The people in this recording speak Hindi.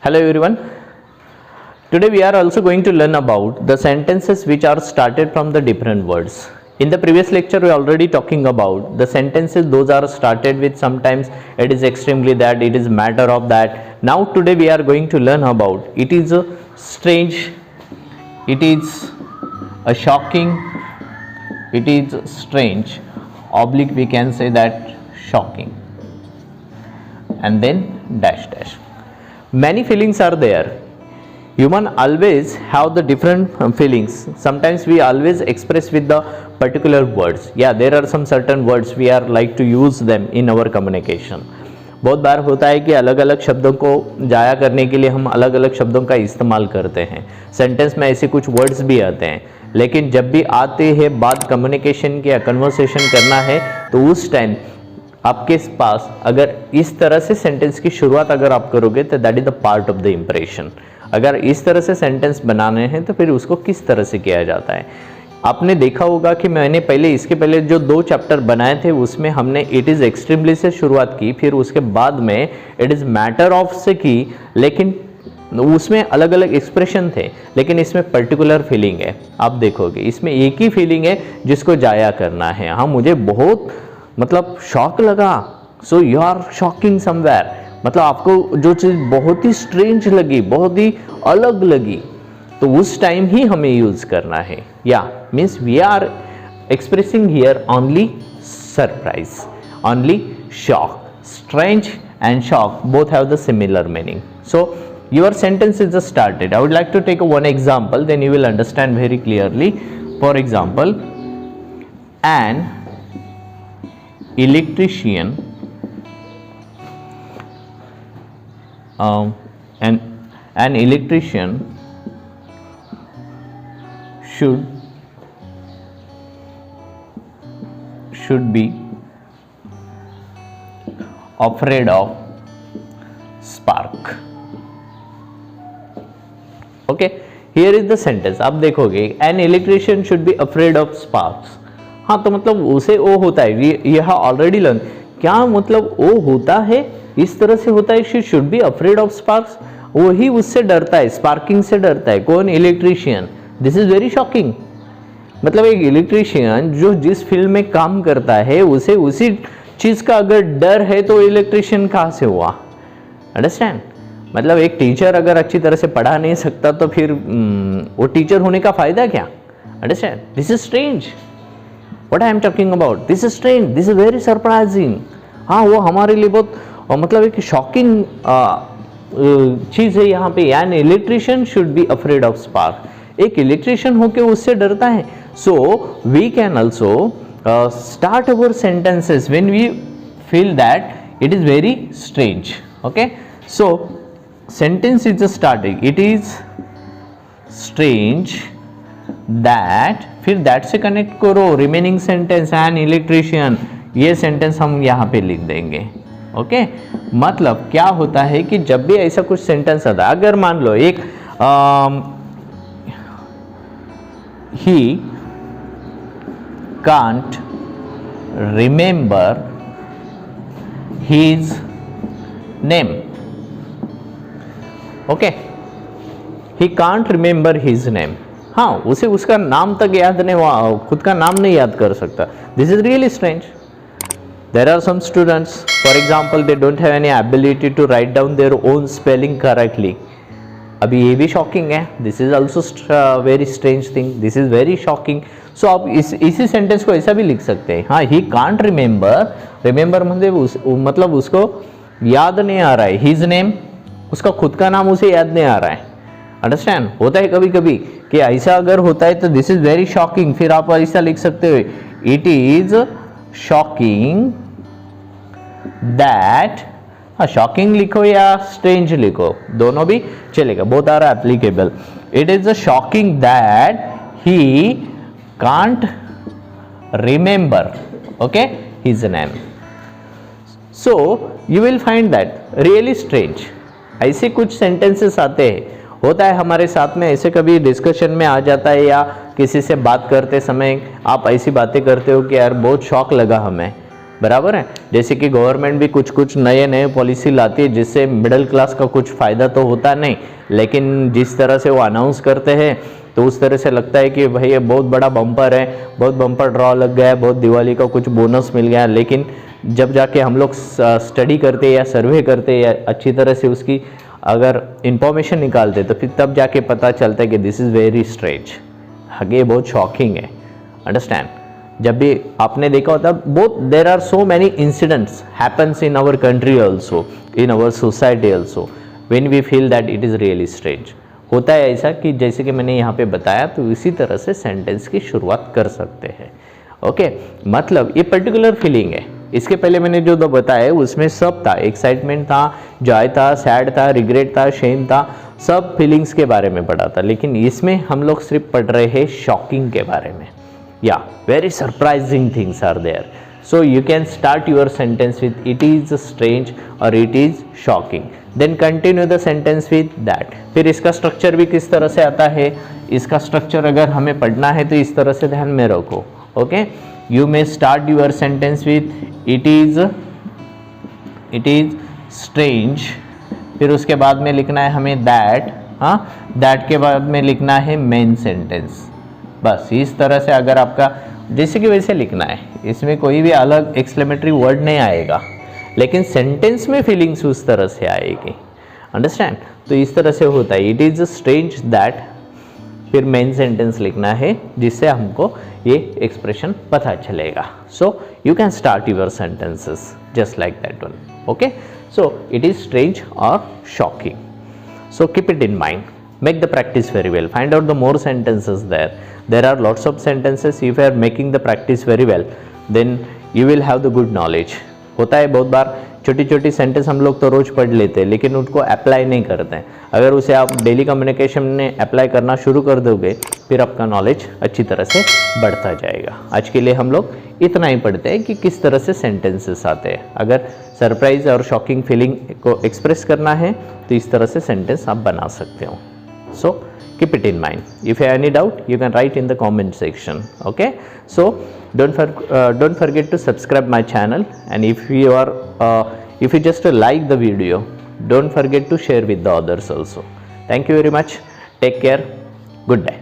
Hello everyone. Today we are also going to learn about the sentences which are started from the different words. In the previous lecture we are already talking about the sentences those are started with sometimes it is extremely that, it is matter of that. Now today we are going to learn about it is a strange, it is a shocking, it is strange, oblique we can say that shocking, and then dash dash. Many feelings are there. Human always have the different feelings. Sometimes we always express with the particular words. Yeah, there are some certain words we are like to use them in our communication. बहुत बार होता है कि अलग अलग शब्दों को जाया करने के लिए हम अलग अलग शब्दों का इस्तेमाल करते हैं. सेंटेंस में ऐसे कुछ वर्ड्स भी आते हैं, लेकिन जब भी आते हैं बात कम्युनिकेशन की या कन्वर्सेशन करना है तो उस टाइम आपके पास अगर इस तरह से सेंटेंस की शुरुआत अगर आप करोगे तो that is the part of the impression. अगर इस तरह से सेंटेंस बनाने हैं तो फिर उसको किस तरह से किया जाता है. आपने देखा होगा कि मैंने पहले इसके पहले जो 2 चैप्टर बनाए थे उसमें हमने इट इज़ एक्सट्रीमली से शुरुआत की, फिर उसके बाद में इट इज़ मैटर ऑफ से की, लेकिन उसमें अलग अलग एक्सप्रेशन थे, लेकिन इसमें पर्टिकुलर फीलिंग है. आप देखोगे इसमें एक ही फीलिंग है जिसको जाया करना है. हाँ, मुझे बहुत मतलब शॉक लगा, so you are shocking somewhere, मतलब आपको जो चीज़ बहुत ही स्ट्रेंज लगी, बहुत ही अलग लगी, तो उस टाइम ही हमें यूज करना है. या means we are expressing here only surprise, only shock. Strange and shock both have the similar meaning. So your sentence is just started. I would like to take one example, then you will understand very clearly. For example, an electrician an electrician should be afraid of spark. Okay, here is the sentence. आप देखोगे an electrician should be afraid of sparks. हाँ, तो मतलब उसे वो होता है, यह ऑलरेडी लर्न. क्या मतलब वो होता है, इस तरह से होता है, she should be afraid of sparks, वही उससे डरता है, स्पार्किंग से डरता है. कौन? Electrician. This is very shocking. मतलब एक इलेक्ट्रीशियन जो जिस फील्ड में काम करता है उसे उसी चीज का अगर डर है तो इलेक्ट्रीशियन कहाँ से हुआ. अंडरस्टैंड? मतलब एक टीचर अगर अच्छी तरह से पढ़ा नहीं सकता तो फिर वो टीचर होने का फायदा क्या. Understand? This is strange. What I am talking about? This is strange. This is very surprising. हाँ, वो हमारे लिए बहुत मतलब एक शॉकिंग चीज़ है यहाँ पे. An electrician should be afraid of spark. एक इलेक्ट्रिशियन होके उससे डरता है. So we can also start our sentences when we feel that it is very strange. Okay, so sentence is starting. It is strange that, फिर दैट से कनेक्ट करो रिमेनिंग सेंटेंस एन इलेक्ट्रिशियन. ये सेंटेंस हम यहाँ पे लिख देंगे. ओके, मतलब क्या होता है कि जब भी ऐसा कुछ सेंटेंस आता है, अगर मान लो एक ही can't remember his name. Okay, he can't remember his name. हाँ, उसे उसका नाम तक याद नहीं, हुआ खुद का नाम नहीं याद कर सकता. This is really strange. There are some students, for example, they don't have any ability to write down their own spelling correctly. अभी ये भी शॉकिंग है. This is also very strange thing. This is very shocking. So आप इसी सेंटेंस को ऐसा भी लिख सकते हैं. हाँ, ही कांट रिमेंबर मतलब उसको याद नहीं आ रहा है. हिज नेम, उसका खुद का नाम उसे याद नहीं आ रहा है. अंडरस्टैंड? होता है कभी कभी कि ऐसा अगर होता है तो दिस इज वेरी शॉकिंग. फिर आप ऐसा लिख सकते हो, इट इज शॉकिंग दैट. हाँ, शॉकिंग लिखो या स्ट्रेंज लिखो, दोनों भी चलेगा, both are applicable. It is shocking that he can't remember, okay, his name. So you will find that really strange. ऐसे कुछ सेंटेंसेस आते हैं, होता है हमारे साथ में. ऐसे कभी डिस्कशन में आ जाता है या किसी से बात करते समय आप ऐसी बातें करते हो कि यार बहुत शॉक लगा हमें, बराबर है। जैसे कि गवर्नमेंट भी कुछ कुछ नए नए पॉलिसी लाती है जिससे मिडिल क्लास का कुछ फ़ायदा तो होता नहीं, लेकिन जिस तरह से वो अनाउंस करते हैं तो उस तरह से लगता है कि भाई ये बहुत बड़ा बम्पर है, बहुत बम्पर ड्रॉ लग गया है, बहुत दिवाली का कुछ बोनस मिल गया। लेकिन जब जाके हम लोग स्टडी करते या सर्वे करते या अच्छी तरह से उसकी अगर इंफॉर्मेशन निकालते तो फिर तब जाके पता चलता है कि दिस इज़ वेरी स्ट्रेंज, आगे बहुत शॉकिंग है। अंडरस्टैंड? जब भी आपने देखा होता both there are so many incidents happens in our country also, in our society also, when we feel that it is really strange. होता है ऐसा कि जैसे कि मैंने यहाँ पे बताया, तो इसी तरह से सेंटेंस की शुरुआत कर सकते हैं। ओके, मतलब ये पर्टिकुलर फीलिंग है। इसके पहले मैंने जो दो बताया उसमें सब था, एक्साइटमेंट था, जॉय था, सैड था, रिग्रेट था, शेम था, सब फीलिंग्स के बारे में पढ़ा था। लेकिन इसमें हम लोग सिर्फ पढ़ रहे हैं शॉकिंग के बारे में। या very surprising things are there. So you can start your sentence with it is strange or it is shocking. Then continue the sentence with that. फिर इसका स्ट्रक्चर भी किस तरह से आता है, इसका स्ट्रक्चर अगर हमें पढ़ना है तो इस तरह से ध्यान में रखो। Okay, you may start your sentence with it is strange, फिर उसके बाद में लिखना है हमें दैट, हाँ, दैट के बाद में लिखना है मेन सेंटेंस। बस इस तरह से अगर आपका जैसे कि वैसे लिखना है, इसमें कोई भी अलग एक्सक्लेमेटरी वर्ड नहीं आएगा, लेकिन सेंटेंस में फीलिंग्स उस तरह से आएगी। अंडरस्टैंड? तो इस तरह से होता है, इट इज स्ट्रेंज दैट, फिर मेन सेंटेंस लिखना है जिससे हमको ये एक्सप्रेशन पता चलेगा। So you can start your sentences just like that one. Okay, so it is strange और shocking. So keep it in mind. Make the practice very well. Find out the more sentences there. There are lots of sentences. If you are making the practice very well, then you will have the good knowledge. होता है बहुत बार छोटी छोटी सेंटेंस हम लोग तो रोज पढ़ लेते हैं, लेकिन उनको अप्लाई नहीं करते हैं। अगर उसे आप डेली कम्युनिकेशन में अप्लाई करना शुरू कर दोगे, फिर आपका नॉलेज अच्छी तरह से बढ़ता जाएगा। आज के लिए हम लोग इतना ही पढ़ते हैं कि किस तरह से सेंटेंसेस आते हैं। अगर सरप्राइज और शॉकिंग फीलिंग को एक्सप्रेस करना है तो इस तरह से सेंटेंस आप बना सकते हो। So keep it in mind. If you have any doubt, you can write in the comment section. Okay, so don't forget to subscribe my channel, and if you just like the video, don't forget to share with the others also. Thank you very much. Take care. Good day.